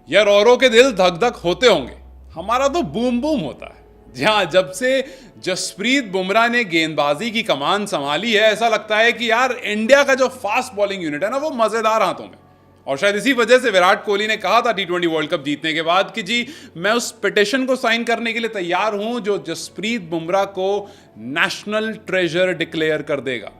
यार औरों के दिल धक धक होते होंगे, हमारा तो बूम बूम होता है। जहां जब से जसप्रीत बुमराह ने गेंदबाजी की कमान संभाली है, ऐसा लगता है कि यार इंडिया का जो फास्ट बॉलिंग यूनिट है ना, वो मजेदार हाथों में। और शायद इसी वजह से विराट कोहली ने कहा था T20 वर्ल्ड कप जीतने के बाद कि जी मैं उस पिटिशन को साइन करने के लिए तैयार हूं जो जसप्रीत बुमराह को नेशनल ट्रेजर डिक्लेयर कर देगा।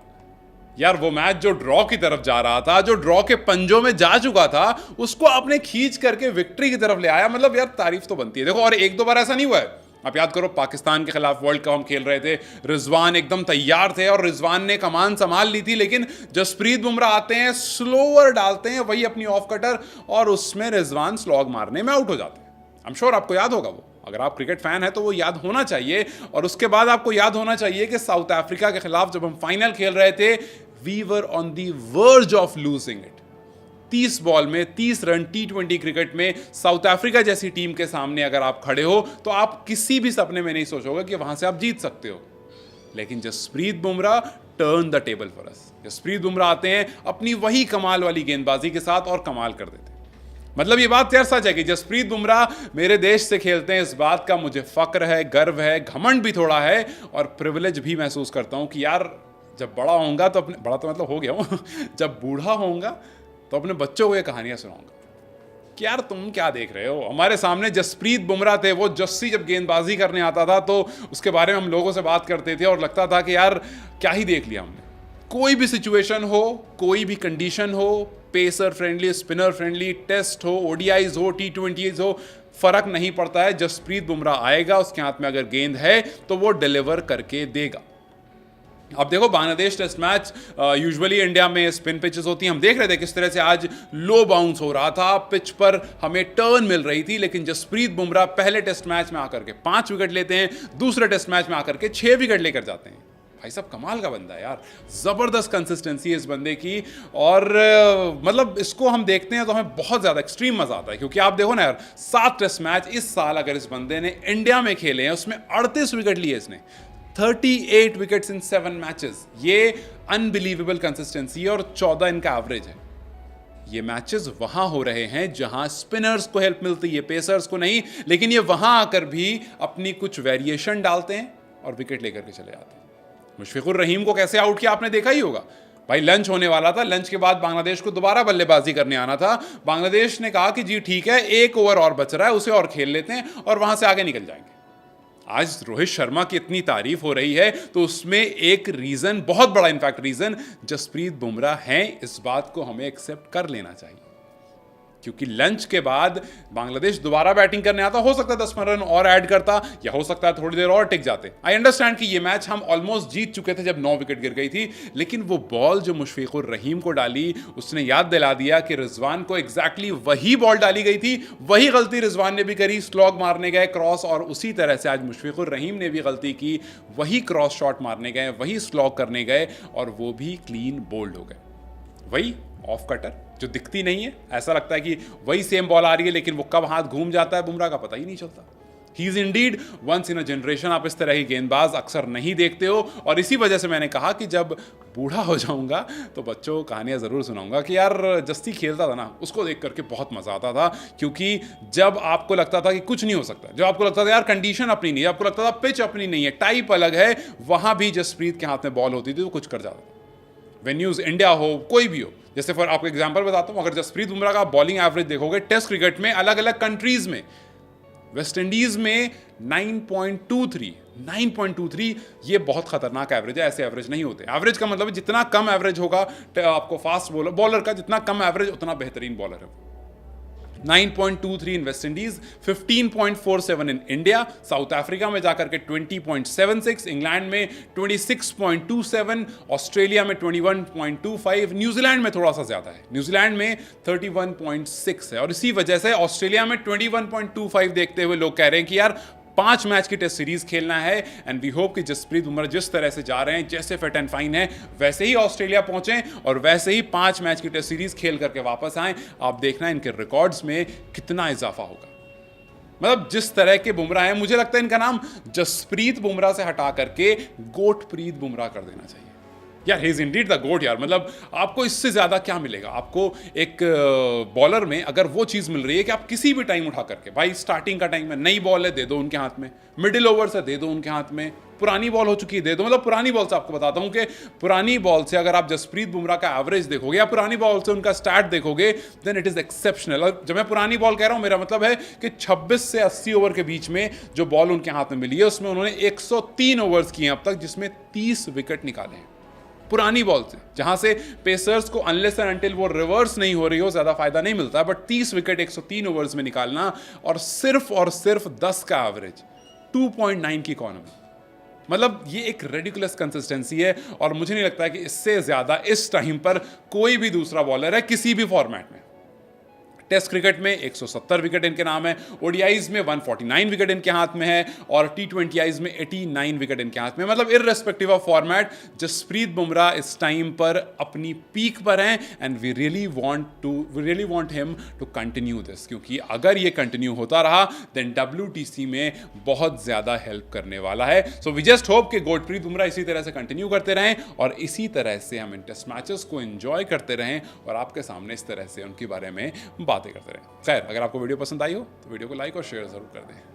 यार वो मैच जो ड्रॉ की तरफ जा रहा था, जो ड्रॉ के पंजों में जा चुका था, उसको आपने खींच करके विक्ट्री की तरफ ले आया। मतलब यार तारीफ तो बनती है। देखो, और एक दो बार ऐसा नहीं हुआ है। आप याद करो, पाकिस्तान के खिलाफ वर्ल्ड कप हम खेल रहे थे, रिजवान एकदम तैयार थे और रिजवान ने कमान संभाल ली थी, लेकिन जसप्रीत बुमराह आते हैं, स्लोअर डालते हैं, वही अपनी ऑफ कटर, और उसमें रिजवान स्लॉग मारने में आउट हो जाते हैं। आई एम श्योर आपको याद होगा वो। अगर आप क्रिकेट फैन है तो वो याद होना चाहिए। और उसके बाद आपको याद होना चाहिए कि साउथ अफ्रीका के खिलाफ जब हम फाइनल खेल रहे थे, we were on the verge of losing it. 30 ball में 30 रन T20 क्रिकेट में साउथ अफ्रीका जैसी टीम के सामने अगर आप खड़े हो तो आप किसी भी सपने में नहीं सोचोगे कि वहां से आप जीत सकते हो। लेकिन Jasprit Bumrah turn the table for us. Jasprit Bumrah आते हैं अपनी वही कमाल वाली गेंदबाजी के साथ और कमाल कर देते हैं। मतलब ये बात यार सच है कि जसप्रीत बुमराह मेरे देश से खेलते हैं, इस बात का मुझे फक्र है, गर्व है, घमंड भी थोड़ा है और प्रिविलेज भी महसूस करता हूं कि यार जब बड़ा होऊंगा तो अपने, बड़ा तो मतलब हो गया हूं जब बूढ़ा होऊंगा तो अपने बच्चों को ये कहानियां सुनाऊंगा कि यार तुम क्या देख रहे हो, हमारे सामने जसप्रीत बुमराह थे। वो जस्सी जब गेंदबाजी करने आता था तो उसके बारे में हम लोगों से बात करते थे और लगता था कि यार क्या ही देख लिया हमने। कोई भी सिचुएशन हो, कोई भी कंडीशन हो, pacer friendly, spinner friendly, test हो, ओडीआईज हो, T20 हो, फर्क नहीं पड़ता है। जसप्रीत बुमराह आएगा, उसके हाथ में अगर गेंद है तो वो डिलीवर करके देगा। अब देखो, Bangladesh test match usually India में स्पिन पिचेस होती हैं। हम देख रहे थे किस तरह से आज लो बाउंस हो रहा था, पिच पर हमें टर्न मिल रही थी, लेकिन जसप्रीत बुमराह पहले टेस्ट मैच में आकर के 5 विकेट लेते हैं, दूसरे टेस्ट मैच में आकर के 6 विकेट लेकर जाते हैं। भाई साहब कमाल का बंदा है यार, जबरदस्त कंसिस्टेंसी है इस बंदे की। और मतलब इसको हम देखते हैं तो हमें बहुत ज्यादा एक्सट्रीम मजा आता है, क्योंकि आप देखो ना यार, 7 टेस्ट मैच इस साल अगर इस बंदे ने इंडिया में खेले हैं, उसमें 38 विकेट लिए इसने, 38 विकेट्स इन 7 मैचेस। ये अनबिलीवेबल कंसिस्टेंसी और 14 इनका एवरेज है। ये मैचेस वहां हो रहे हैं जहां स्पिनर्स को हेल्प मिलती है, पेसर्स को नहीं, लेकिन ये वहां आकर भी अपनी कुछ वेरिएशन डालते हैं और विकेट लेकर के चले जाते हैं। मुशफिकुर रहीम को कैसे आउट किया आपने देखा ही होगा। भाई लंच होने वाला था, लंच के बाद बांग्लादेश को दोबारा बल्लेबाजी करने आना था। बांग्लादेश ने कहा कि जी ठीक है, 1 ओवर और बच रहा है, उसे और खेल लेते हैं और वहां से आगे निकल जाएंगे। आज रोहित शर्मा की इतनी तारीफ हो रही है तो उसमें एक रीजन, बहुत बड़ा इनफैक्ट रीजन, जसप्रीत बुमराह हैं। इस बात को हमें एक्सेप्ट कर लेना चाहिए, क्योंकि लंच के बाद बांग्लादेश दोबारा बैटिंग करने आता। हो सकता है 10 रन और ऐड करता, या हो सकता है थोड़ी देर और टिक जाते। आई अंडरस्टैंड कि ये मैच हम ऑलमोस्ट जीत चुके थे जब 9 विकेट गिर गई थी, लेकिन वो बॉल जो मुशफिकुर रहीम को डाली, उसने याद दिला दिया कि रिजवान को एग्जैक्टली वही बॉल डाली गई थी, वही गलती रिजवान ने भी करी, स्लॉग मारने गए क्रॉस, और उसी तरह से आज मुशफिकुर रहीम ने भी गलती की, वही क्रॉस शॉट मारने गए, वही स्लॉग करने गए और वो भी क्लीन बोल्ड हो गए। वही ऑफ कटर जो दिखती नहीं है, ऐसा लगता है कि वही सेम बॉल आ रही है, लेकिन वो कब हाथ घूम जाता है बुमराह का पता ही नहीं चलता। He is indeed once in a generation. आप इस तरह की गेंदबाज अक्सर नहीं देखते हो, और इसी वजह से मैंने कहा कि जब बूढ़ा हो जाऊंगा तो बच्चों को कहानियां जरूर सुनाऊंगा कि यार जस्सी खेलता था ना, उसको देख करके बहुत मजा आता था। क्योंकि जब आपको लगता था कि कुछ नहीं हो सकता, जब आपको लगता था यार कंडीशन अपनी नहीं है, आपको लगता था पिच अपनी नहीं है, टाइप अलग है, वहां भी जसप्रीत के हाथ में बॉल होती थी तो कुछ कर जाता था। वेन्यूज इंडिया हो, कोई भी हो, जैसे फॉर आपको एग्जांपल बताता हूं, अगर जसप्रीत बुमराह का बॉलिंग एवरेज देखोगे टेस्ट क्रिकेट में अलग अलग कंट्रीज में, वेस्ट इंडीज में 9.23, ये बहुत खतरनाक एवरेज है। ऐसे एवरेज नहीं होते। एवरेज का मतलब जितना कम एवरेज होगा आपको फास्ट बॉलर का, जितना कम एवरेज उतना बेहतरीन बॉलर है। 9.23 in West Indies, 15.47 in India, South Africa में जाकर के 20.76, इंग्लैंड में 26.27, ऑस्ट्रेलिया में 21.25, न्यूजीलैंड में थोड़ा सा ज्यादा है, न्यूजीलैंड में 31.6 है। और इसी वजह से ऑस्ट्रेलिया में 21.25 देखते हुए लोग कह रहे हैं कि यार 5 मैच की टेस्ट सीरीज खेलना है। एंड वी होप कि जसप्रीत बुमराह जिस तरह से जा रहे हैं, जैसे फिट एंड फाइन है, वैसे ही ऑस्ट्रेलिया पहुंचे और वैसे ही 5 मैच की टेस्ट सीरीज खेल करके वापस आए। आप देखना इनके रिकॉर्ड्स में कितना इजाफा होगा। मतलब जिस तरह के बुमराह हैं, मुझे लगता है इनका नाम जसप्रीत बुमराह से हटा करके गोटप्रीत बुमराह कर देना चाहिए। यार ही इज इंडीड द गोट यार, मतलब आपको इससे ज़्यादा क्या मिलेगा? आपको एक बॉलर में अगर वो चीज़ मिल रही है कि आप किसी भी टाइम उठा करके, भाई स्टार्टिंग का टाइम है, नई बॉल है दे दो उनके हाथ में, मिडिल ओवर्स है दे दो उनके हाथ में, पुरानी बॉल हो चुकी है दे दो। मतलब पुरानी बॉल से आपको बताता हूं कि पुरानी बॉल से अगर आप जसप्रीत बुमराह का एवरेज देखोगे या पुरानी बॉल से उनका स्टैट देखोगे, देन इट इज एक्सेप्शनल। और जब मैं पुरानी बॉल कह रहा हूं, मेरा मतलब है कि 26 से 80 ओवर के बीच में जो बॉल उनके हाथ में मिली है उसमें उन्होंने 103 ओवर्स किए अब तक, जिसमें 30 विकेट निकाले हैं पुरानी बॉल से, जहां से पेसर्स को अनलेस एंड अनटिल वो रिवर्स नहीं हो रही हो ज्यादा फायदा नहीं मिलता है। बट 30 विकेट 103 ओवर्स में निकालना और सिर्फ 10 का एवरेज, 2.9 की इकॉनमी, मतलब ये एक रेडिकुलस कंसिस्टेंसी है। और मुझे नहीं लगता है कि इससे ज्यादा इस टाइम पर कोई भी दूसरा बॉलर है किसी भी फॉर्मेट में। टेस्ट क्रिकेट में 170 विकेट इनके नाम है, ओडीआईज में 149 विकेट इनके हाथ में है और टी20आईज में 89 विकेट इनके हाथ में। मतलब irrespective of format, Jasprit Bumrah इस टाइम पर अपनी पीक पर हैं and we really want him to continue this, क्योंकि अगर ये कंटिन्यू होता रहा देन WTC में बहुत ज्यादा हेल्प करने वाला है। सो वी जस्ट होप कि गुरप्रीत बुमराह इसी तरह से कंटिन्यू करते रहें और इसी तरह से हम इन टेस्ट मैचेस को एंजॉय करते रहें और आपके सामने इस तरह से उनके बारे में बातें करते रहें। खैर, अगर आपको वीडियो पसंद आई हो तो वीडियो को लाइक और शेयर जरूर कर दें।